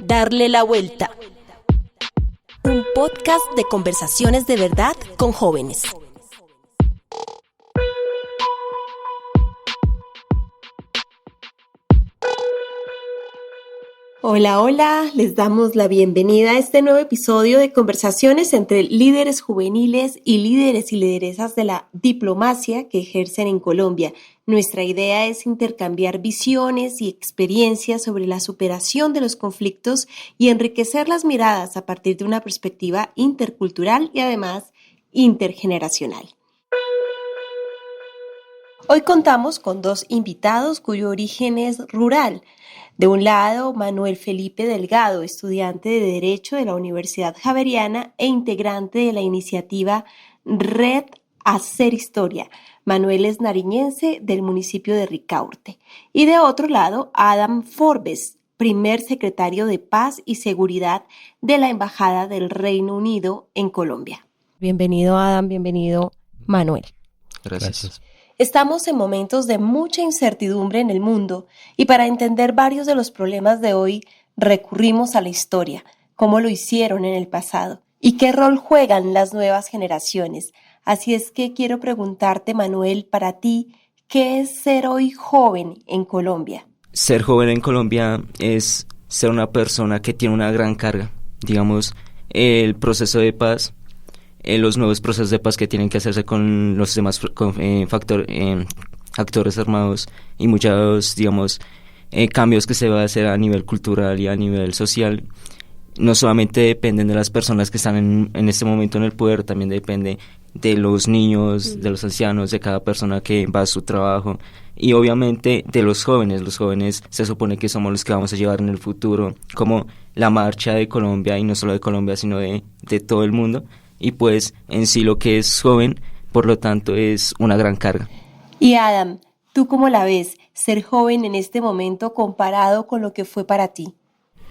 Darle la vuelta. Un podcast de conversaciones de verdad con jóvenes. Hola, hola, les damos la bienvenida a este nuevo episodio de conversaciones entre líderes juveniles y líderes y lideresas de la diplomacia que ejercen en Colombia. Nuestra idea es intercambiar visiones y experiencias sobre la superación de los conflictos y enriquecer las miradas a partir de una perspectiva intercultural y además intergeneracional. Hoy contamos con dos invitados cuyo origen es rural. De un lado, Manuel Felipe Delgado, estudiante de Derecho de la Universidad Javeriana e integrante de la iniciativa Red Hacer Historia. Manuel es nariñense del municipio de Ricaurte. Y de otro lado, Adam Forbes, primer secretario de Paz y Seguridad de la Embajada del Reino Unido en Colombia. Bienvenido, Adam, bienvenido, Manuel. Gracias. Estamos en momentos de mucha incertidumbre en el mundo y para entender varios de los problemas de hoy recurrimos a la historia, cómo lo hicieron en el pasado y qué rol juegan las nuevas generaciones. Así es que quiero preguntarte, Manuel, para ti, ¿qué es ser hoy joven en Colombia? Ser joven en Colombia es ser una persona que tiene una gran carga. Digamos, el proceso de paz, los nuevos procesos de paz que tienen que hacerse con los demás actores armados y muchos, cambios que se va a hacer a nivel cultural y a nivel social, no solamente dependen de las personas que están en este momento en el poder, también depende de los niños, de los ancianos, de cada persona que va a su trabajo y obviamente de los jóvenes. Los jóvenes se supone que somos los que vamos a llevar en el futuro como la marcha de Colombia, y no solo de Colombia sino de todo el mundo. Y pues en sí lo que es joven, por lo tanto, es una gran carga. Y Adam, ¿tú cómo la ves, ser joven en este momento comparado con lo que fue para ti?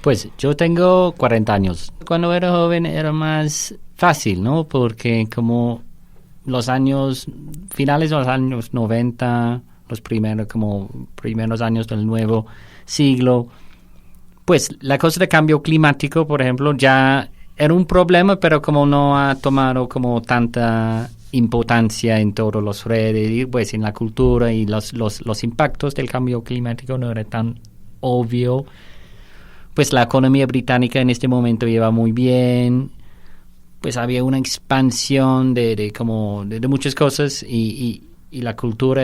Pues yo tengo 40 años. Cuando era joven era más fácil, ¿no? Porque como finales de los años 90, los primeros años del nuevo siglo, pues la cosa de cambio climático, por ejemplo, ya era un problema, pero como no ha tomado como tanta importancia en todos los redes, pues en la cultura y los impactos del cambio climático no era tan obvio. Pues la economía británica en este momento lleva muy bien, pues había una expansión de muchas cosas y la cultura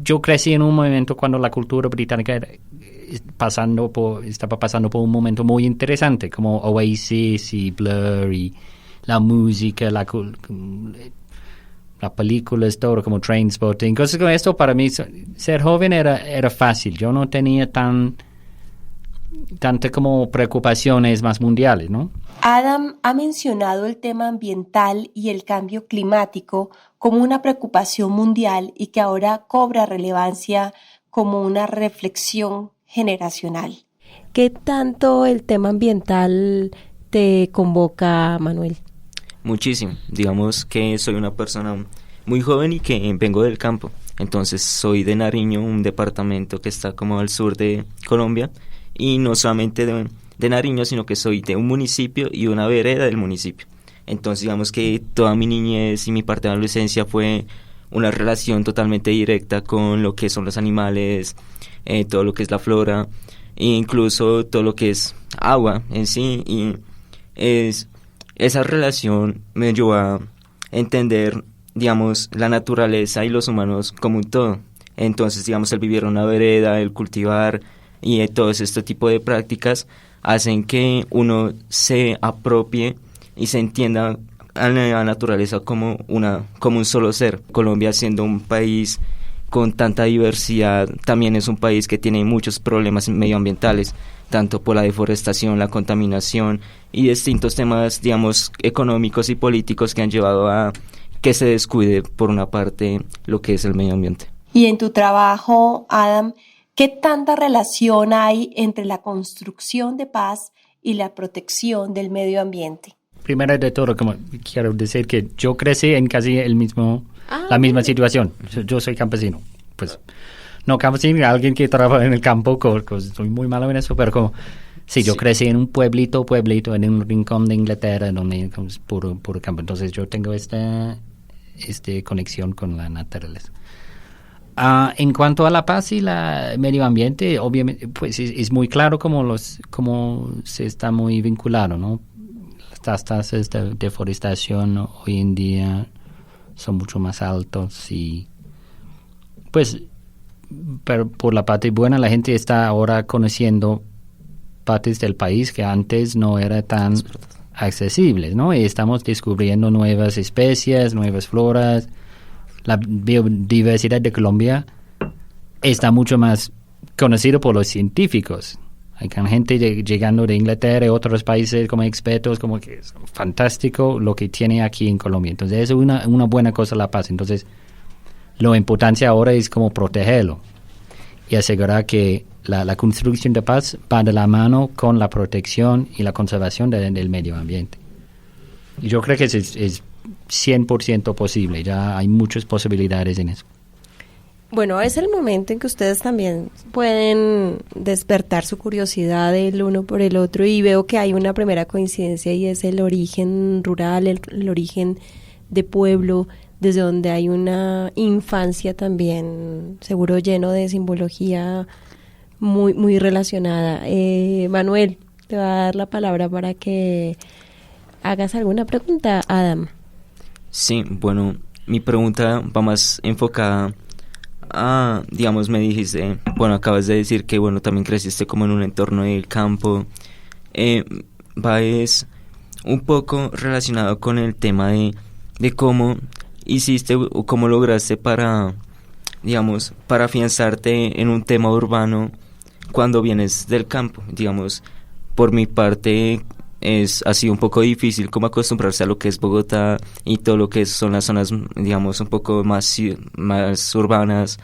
yo crecí en un momento cuando la cultura británica estaba pasando por un momento muy interesante, como Oasis y Blur y la música, la películas, todo como Trainspotting, cosas como esto. Para mí ser joven era fácil. Yo no tenía tantas como preocupaciones más mundiales, ¿no? Adam ha mencionado el tema ambiental y el cambio climático como una preocupación mundial y que ahora cobra relevancia como una reflexión generacional. ¿Qué tanto el tema ambiental te convoca, Manuel? Muchísimo. Digamos que soy una persona muy joven y que vengo del campo. Entonces soy de Nariño, un departamento que está como al sur de Colombia. Y no solamente de Nariño, sino que soy de un municipio y una vereda del municipio. Entonces digamos que toda mi niñez y mi parte de adolescencia fue una relación totalmente directa con lo que son los animales, todo lo que es la flora, e incluso todo lo que es agua en sí. Y esa relación me llevó a entender, digamos, la naturaleza y los humanos como un todo. Entonces, digamos, el vivir en una vereda, el cultivar y todo este tipo de prácticas hacen que uno se apropie y se entienda a la naturaleza como un solo ser. Colombia, siendo un país con tanta diversidad, también es un país que tiene muchos problemas medioambientales, tanto por la deforestación, la contaminación y distintos temas, digamos, económicos y políticos que han llevado a que se descuide por una parte lo que es el medio ambiente. Y en tu trabajo, Adam, ¿qué tanta relación hay entre la construcción de paz y la protección del medio ambiente? Primero de todo, como quiero decir que yo crecí en casi la misma situación. Yo soy campesino, pues no campesino, alguien que trabaja en el campo, soy muy malo en eso, pero como Sí, yo Sí. crecí en un pueblito, en un rincón de Inglaterra, donde es puro campo. Entonces yo tengo esta conexión con la naturaleza. En cuanto a la paz y el medio ambiente, obviamente, pues es muy claro cómo se está muy vinculado, ¿no? Las tasas de deforestación hoy en día son mucho más altos y, pues, pero por la parte buena, la gente está ahora conociendo partes del país que antes no eran tan accesibles, ¿no? Y estamos descubriendo nuevas especies, nuevas floras. La biodiversidad de Colombia está mucho más conocida por los científicos. Hay gente llegando de Inglaterra y otros países como expertos, como que es fantástico lo que tiene aquí en Colombia. Entonces es una buena cosa la paz. Entonces la importancia ahora es como protegerlo y asegurar que la construcción de paz va de la mano con la protección y la conservación del medio ambiente. Y yo creo que es 100% posible, ya hay muchas posibilidades en eso. Bueno, es el momento en que ustedes también pueden despertar su curiosidad el uno por el otro y veo que hay una primera coincidencia y es el origen rural, el origen de pueblo, desde donde hay una infancia también seguro lleno de simbología muy, muy relacionada. Manuel, te va a dar la palabra para que hagas alguna pregunta, Adam. Sí, bueno, mi pregunta va más enfocada a, digamos, me dijiste, bueno, acabas de decir que, bueno, también creciste como en un entorno del campo, es un poco relacionado con el tema de cómo hiciste o cómo lograste para, digamos, para afianzarte en un tema urbano cuando vienes del campo. Digamos, por mi parte ha sido un poco difícil como acostumbrarse a lo que es Bogotá y todo lo que son las zonas, digamos, un poco más urbanas,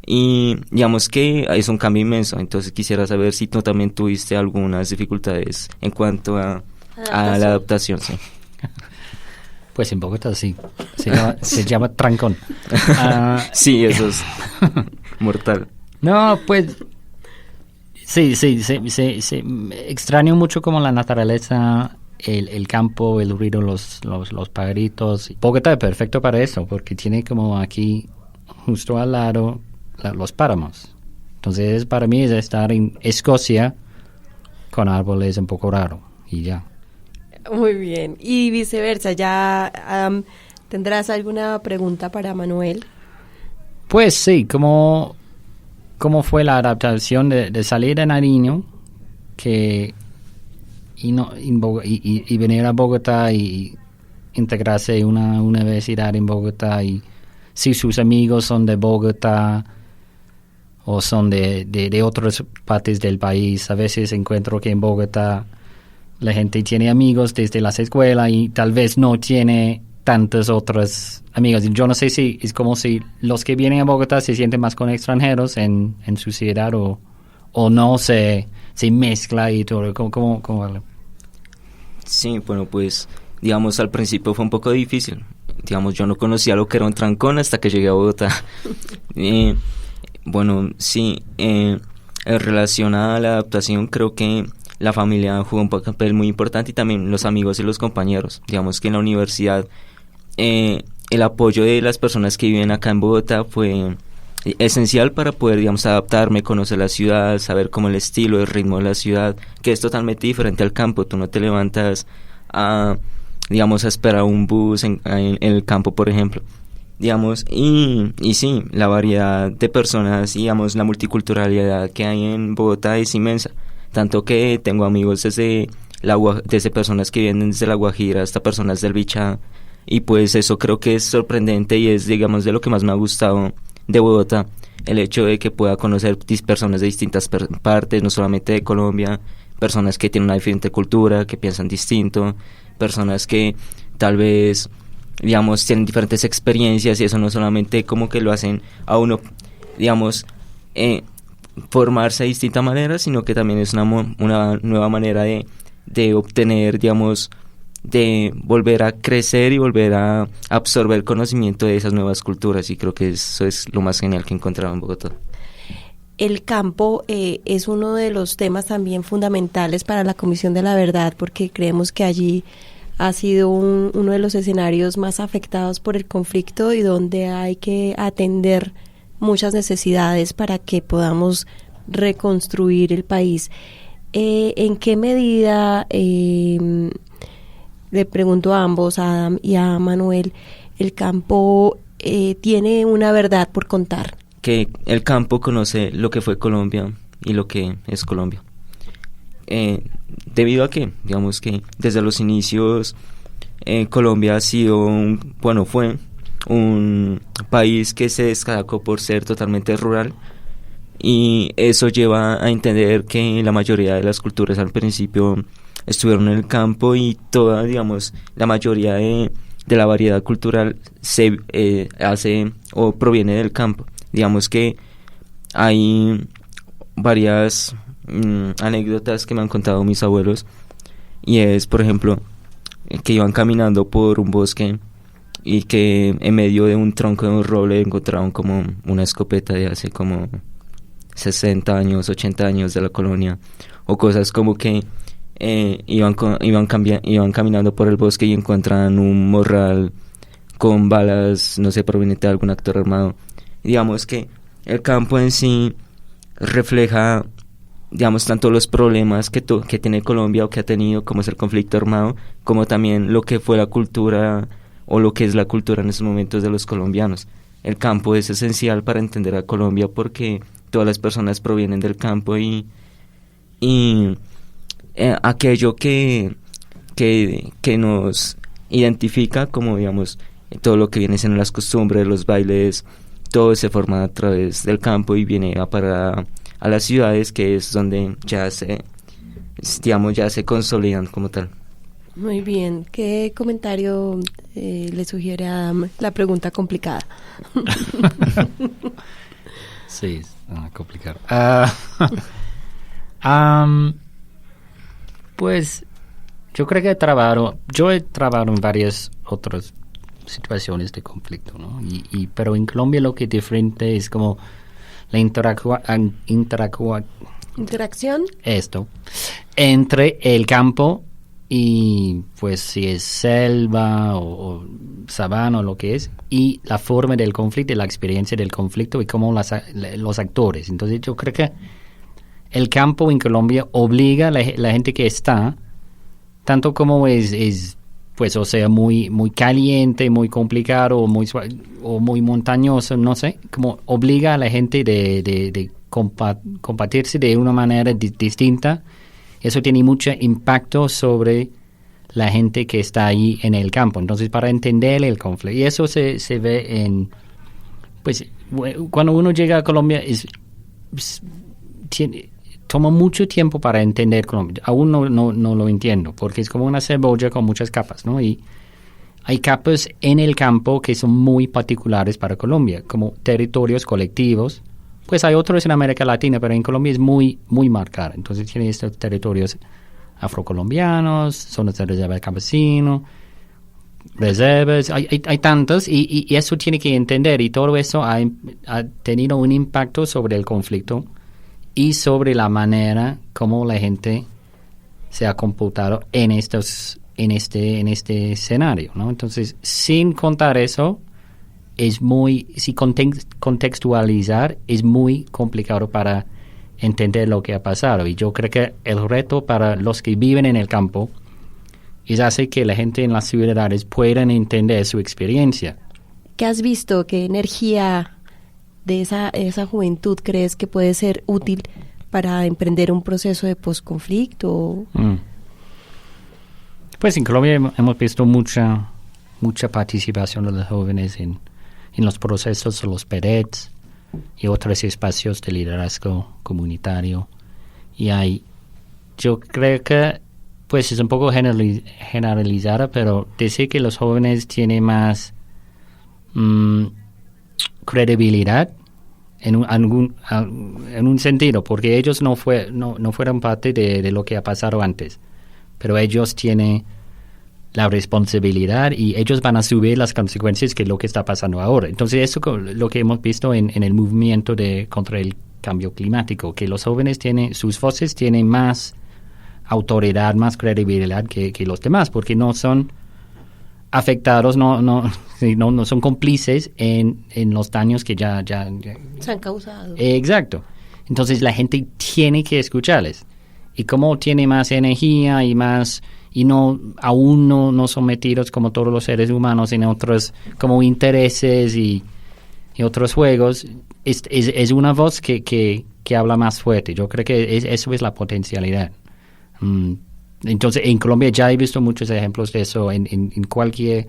y digamos que es un cambio inmenso. Entonces quisiera saber si tú también tuviste algunas dificultades en cuanto a la adaptación. Sí. Pues en Bogotá sí, se llama trancón. Sí, eso es mortal. No, pues sí, extraño mucho como la naturaleza, el campo, el ruido, los pajaritos. Bogotá es perfecto para eso, porque tiene como aquí, justo al lado, los páramos. Entonces, para mí es estar en Escocia con árboles un poco raro y ya. Muy bien. Y viceversa, ¿ya tendrás alguna pregunta para Manuel? Pues sí, ¿cómo fue la adaptación de salir de Nariño y venir a Bogotá y integrarse en una universidad en Bogotá? Y si sus amigos son de Bogotá o son de otras partes del país, a veces encuentro que en Bogotá la gente tiene amigos desde las escuelas y tal vez no tiene tantos otros amigos. Yo no sé si es como si los que vienen a Bogotá se sienten más con extranjeros en su ciudad o no se mezcla y todo. ¿Cómo? Sí, bueno, pues digamos al principio fue un poco difícil. Digamos, yo no conocía lo que era un trancón hasta que llegué a Bogotá. Bueno, sí, en relación a la adaptación, creo que la familia jugó un papel muy importante y también los amigos y los compañeros. Digamos que en la universidad el apoyo de las personas que viven acá en Bogotá fue esencial para poder, digamos, adaptarme, conocer la ciudad, saber cómo el estilo, el ritmo de la ciudad, que es totalmente diferente al campo. Tú no te levantas a esperar un bus en el campo, por ejemplo. Digamos, y sí, la variedad de personas, digamos, la multiculturalidad que hay en Bogotá es inmensa. Tanto que tengo amigos desde personas que vienen desde La Guajira hasta personas del Bichá, y pues eso creo que es sorprendente y es, digamos, de lo que más me ha gustado de Bogotá, el hecho de que pueda conocer personas de distintas partes, no solamente de Colombia, personas que tienen una diferente cultura, que piensan distinto, personas que tal vez, digamos, tienen diferentes experiencias, y eso no solamente como que lo hacen a uno, digamos, formarse de distinta manera, sino que también es una nueva manera de obtener, digamos, de volver a crecer y volver a absorber conocimiento de esas nuevas culturas, y creo que eso es lo más genial que he encontrado en Bogotá. el campo es uno de los temas también fundamentales para la Comisión de la Verdad, porque creemos que allí ha sido uno de los escenarios más afectados por el conflicto y donde hay que atender muchas necesidades para que podamos reconstruir el país. ¿En qué medida, le pregunto a ambos, a Adam y a Manuel, el campo tiene una verdad por contar? Que el campo conoce lo que fue Colombia y lo que es Colombia. Debido a que, digamos que desde los inicios Colombia ha sido fue un país que se destacó por ser totalmente rural, y eso lleva a entender que la mayoría de las culturas al principio estuvieron en el campo, y toda, digamos, la mayoría de la variedad cultural se hace o proviene del campo. Digamos que hay varias anécdotas que me han contado mis abuelos, y es, por ejemplo, que iban caminando por un bosque y que en medio de un tronco de un roble encontraron como una escopeta de hace como 60 años, 80 años de la colonia, o cosas como que iban caminando por el bosque y encuentran un morral con balas, no sé, proveniente de algún actor armado. Digamos que el campo en sí refleja, digamos, tanto los problemas que tiene Colombia o que ha tenido, como es el conflicto armado, como también lo que fue la cultura o lo que es la cultura en estos momentos de los colombianos. El campo es esencial para entender a Colombia porque todas las personas provienen del campo, y aquello que nos identifica, como, digamos, todo lo que viene siendo las costumbres, los bailes, todo se forma a través del campo y viene a parar a las ciudades, que es donde ya se consolidan como tal. Muy bien. ¿Qué comentario le sugiere a Adam la pregunta complicada? Sí, es complicado. Pues yo creo que he trabajado en varias otras situaciones de conflicto, ¿no? Pero en Colombia lo que es diferente es como la interacción entre el campo y, pues, si es selva o sabana o lo que es, y la forma del conflicto y la experiencia del conflicto y cómo los actores. Entonces yo creo que el campo en Colombia obliga a la gente que está, tanto como es pues, o sea, muy caliente, muy complicado o muy montañoso, no sé, como obliga a la gente de compartirse de una manera distinta. Eso tiene mucho impacto sobre la gente que está ahí en el campo. Entonces, para entender el conflicto, y eso se ve en, pues, cuando uno llega a Colombia, toma mucho tiempo para entender Colombia. Aún no lo entiendo, porque es como una cebolla con muchas capas, ¿no? Y hay capas en el campo que son muy particulares para Colombia, como territorios colectivos. Pues hay otros en América Latina, pero en Colombia es muy, muy marcado. Entonces tiene estos territorios afrocolombianos, zonas de reserva de campesino, reservas, hay tantos, y eso tiene que entender, y todo eso ha tenido un impacto sobre el conflicto y sobre la manera como la gente se ha comportado en este escenario, ¿no? Entonces, sin contar eso, si contextualizar, es muy complicado para entender lo que ha pasado. Y yo creo que el reto para los que viven en el campo es hacer que la gente en las ciudades puedan entender su experiencia. ¿Qué has visto? ¿Qué energía de esa juventud crees que puede ser útil para emprender un proceso de posconflicto? Pues en Colombia hemos visto mucha participación de los jóvenes en los procesos de los PEDETs y otros espacios de liderazgo comunitario. Y yo creo que, pues, es un poco generalizada, pero decir que los jóvenes tienen más credibilidad en un sentido, porque ellos no fueron parte de lo que ha pasado antes, pero ellos tienen la responsabilidad y ellos van a asumir las consecuencias que lo que está pasando ahora. Entonces eso es lo que hemos visto en el movimiento contra el cambio climático, que los jóvenes sus voces tienen más autoridad, más credibilidad que los demás, porque no son afectados, no son cómplices en los daños que ya se han causado. Exacto. Entonces la gente tiene que escucharles. Y como tiene más energía y aún no sometidos como todos los seres humanos en otros como intereses y otros juegos, es una voz que habla más fuerte. Yo creo que eso es la potencialidad. Entonces, en Colombia ya he visto muchos ejemplos de eso en cualquier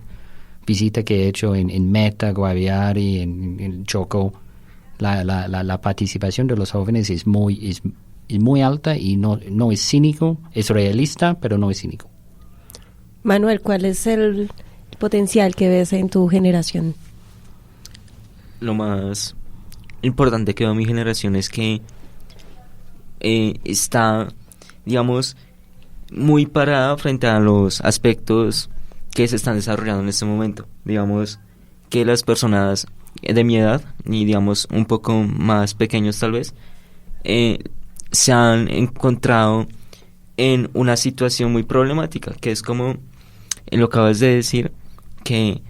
visita que he hecho en Meta, Guaviare, en Chocó. La participación de los jóvenes es muy alta y no es cínico, es realista, pero no es cínico. Manuel, ¿cuál es el potencial que ves en tu generación? Lo más importante que veo en mi generación es que está, digamos, muy parada frente a los aspectos que se están desarrollando en este momento. Digamos que las personas de mi edad y digamos un poco más pequeños tal vez se han encontrado en una situación muy problemática, que es como lo que acabas de decir, que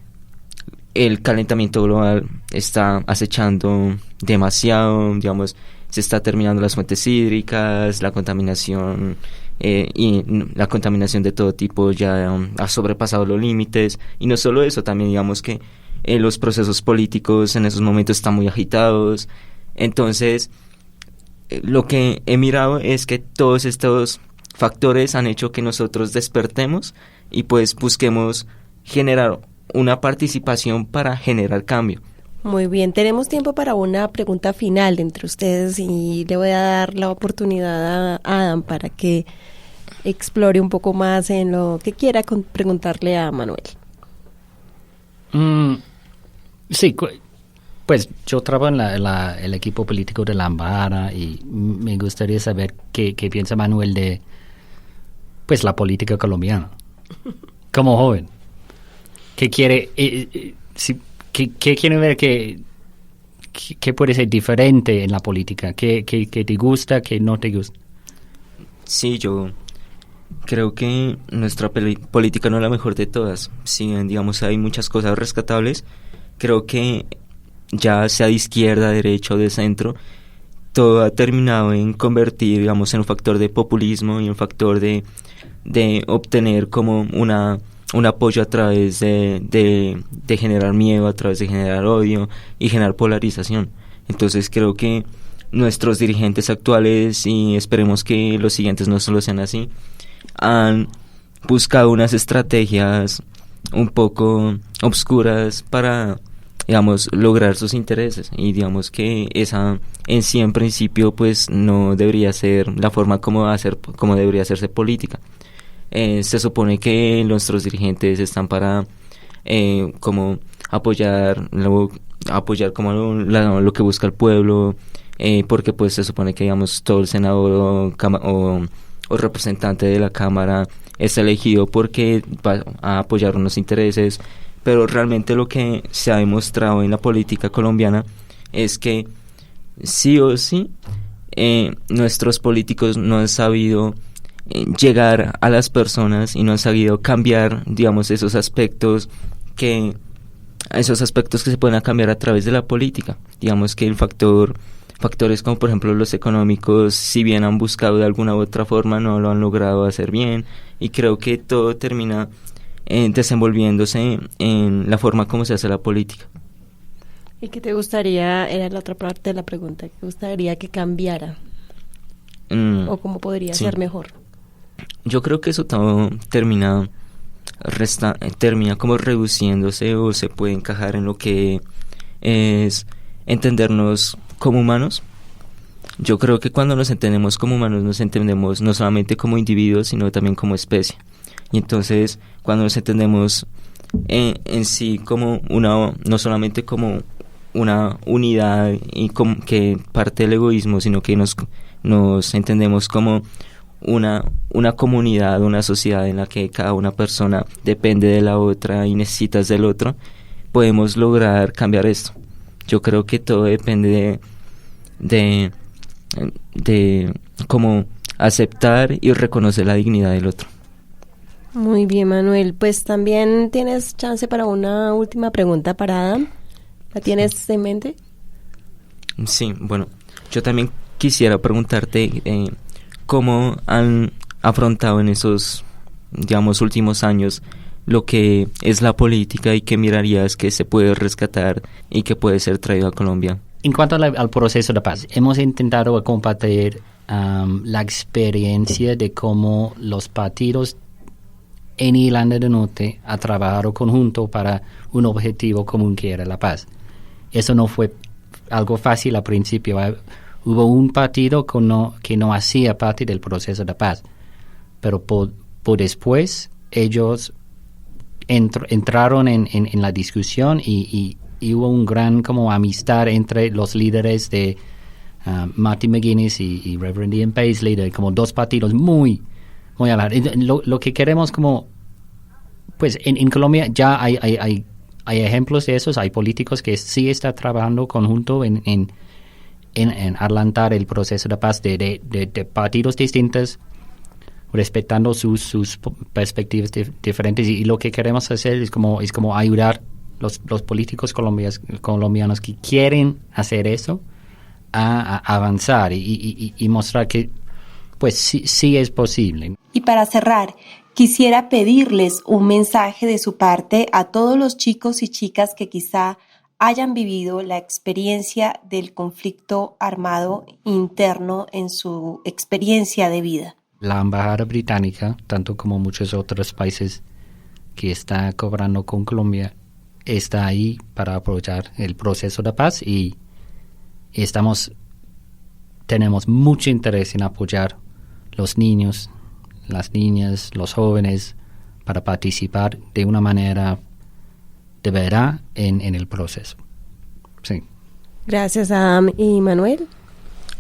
el calentamiento global está acechando demasiado, digamos, se está terminando las fuentes hídricas, la contaminación y la contaminación de todo tipo ya ha sobrepasado los límites, y no solo eso, también digamos que los procesos políticos en esos momentos están muy agitados. Entonces lo que he mirado es que todos estos factores han hecho que nosotros despertemos y pues busquemos generar una participación para generar cambio. Muy bien, tenemos tiempo para una pregunta final entre ustedes y le voy a dar la oportunidad a Adam para que explore un poco más en lo que quiera preguntarle a Manuel. Sí, pues yo trabajo en el equipo político de la Embajada y me gustaría saber qué piensa Manuel de pues la política colombiana como joven. ¿Qué quiere qué quiere ver que puede ser diferente en la política? ¿Qué te gusta, qué no te gusta? Sí, yo creo que nuestra política no es la mejor de todas. Si bien, digamos, hay muchas cosas rescatables, creo que ya sea de izquierda, derecha o de centro, todo ha terminado en convertir, digamos, en un factor de populismo y un factor de obtener como un apoyo a través de generar miedo, a través de generar odio y generar polarización. Entonces creo que nuestros dirigentes actuales, y esperemos que los siguientes no solo sean así, han buscado unas estrategias un poco obscuras para, digamos, lograr sus intereses, y digamos que esa en sí en principio pues no debería ser la forma como debería hacerse política. Se supone que nuestros dirigentes están para como apoyar como lo que busca el pueblo, porque pues se supone que, digamos, todo el senador o representante de la Cámara es elegido porque va a apoyar unos intereses, pero realmente lo que se ha demostrado en la política colombiana es que sí o sí nuestros políticos no han sabido llegar a las personas y no han sabido cambiar, digamos, esos aspectos que se pueden cambiar a través de la política. Digamos que factores como por ejemplo los económicos, si bien han buscado de alguna u otra forma, no lo han logrado hacer bien, y creo que todo termina desenvolviéndose en la forma como se hace la política. ¿Y qué te gustaría, era la otra parte de la pregunta, qué gustaría que cambiara? ¿O cómo podría ser mejor? Yo creo que eso todo termina como reduciéndose, o se puede encajar en lo que es entendernos como humanos. Yo creo que cuando nos entendemos como humanos, nos entendemos no solamente como individuos, sino también como especie. Y entonces, cuando nos entendemos en sí como no solamente como una unidad y como que parte del egoísmo, sino que nos entendemos como una comunidad, una sociedad en la que cada una persona depende de la otra y necesitas del otro, podemos lograr cambiar esto. Yo creo que todo depende de de como aceptar y reconocer la dignidad del otro. Muy bien, Manuel. Pues también tienes chance para una última pregunta para Adam. ¿La tienes en mente? Sí, bueno, yo también quisiera preguntarte cómo han afrontado en esos, digamos, últimos años lo que es la política y qué mirarías que se puede rescatar y que puede ser traído a Colombia. En cuanto al proceso de paz, hemos intentado compartir la experiencia de cómo los partidos en Irlanda del Norte han trabajado conjunto para un objetivo común que era la paz. Eso no fue algo fácil al principio. Hubo un partido que no hacía parte del proceso de paz, pero por después ellos entraron en la discusión y hubo un gran como amistad entre los líderes de Martin McGuinness y Reverend Ian Paisley, de como dos partidos muy lo que queremos como pues en Colombia ya hay ejemplos de esos, hay políticos que sí están trabajando conjunto en adelantar el proceso de paz de partidos distintos, respetando sus perspectivas diferentes, y lo que queremos hacer es como ayudar los políticos colombianos que quieren hacer eso a avanzar y mostrar que pues sí es posible. Y para cerrar, quisiera pedirles un mensaje de su parte a todos los chicos y chicas que quizá hayan vivido la experiencia del conflicto armado interno en su experiencia de vida. La embajada británica, tanto como muchos otros países que está cooperando con Colombia, está ahí para apoyar el proceso de paz y tenemos mucho interés en apoyar los niños, las niñas, los jóvenes para participar de una manera de verdad en el proceso. Sí. Gracias, Adam y Manuel.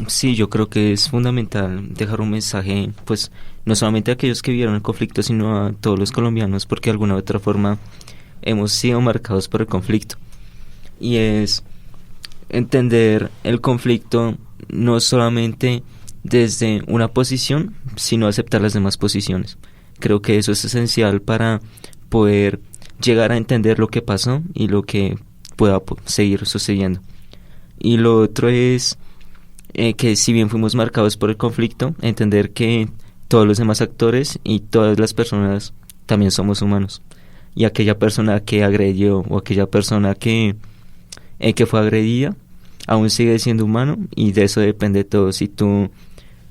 Sí, yo creo que es fundamental dejar un mensaje, pues no solamente a aquellos que vivieron el conflicto, sino a todos los colombianos, porque de alguna u otra forma hemos sido marcados por el conflicto. Y es entender el conflicto no solamente desde una posición, sino aceptar las demás posiciones. Creo que eso es esencial para poder llegar a entender lo que pasó y lo que pueda seguir sucediendo. Y lo otro es que si bien fuimos marcados por el conflicto, entender que todos los demás actores y todas las personas también somos humanos. Y aquella persona que agredió o aquella persona que fue agredida aún sigue siendo humano, y de eso depende todo. Si tú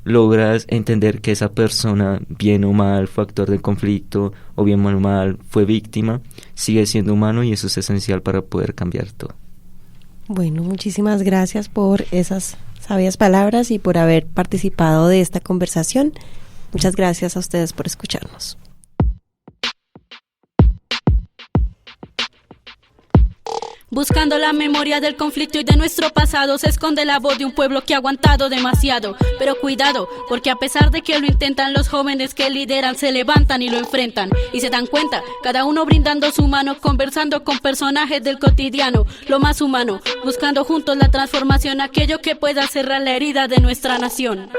logras entender que esa persona, bien o mal, fue actor del conflicto, o bien o mal, fue víctima, sigue siendo humano, y eso es esencial para poder cambiar todo. Bueno, muchísimas gracias por esas sabias palabras y por haber participado de esta conversación. Muchas gracias a ustedes por escucharnos. Buscando la memoria del conflicto y de nuestro pasado, se esconde la voz de un pueblo que ha aguantado demasiado. Pero cuidado, porque a pesar de que lo intentan, los jóvenes que lideran se levantan y lo enfrentan. Y se dan cuenta, cada uno brindando su mano, conversando con personajes del cotidiano, lo más humano, buscando juntos la transformación, aquello que pueda cerrar la herida de nuestra nación.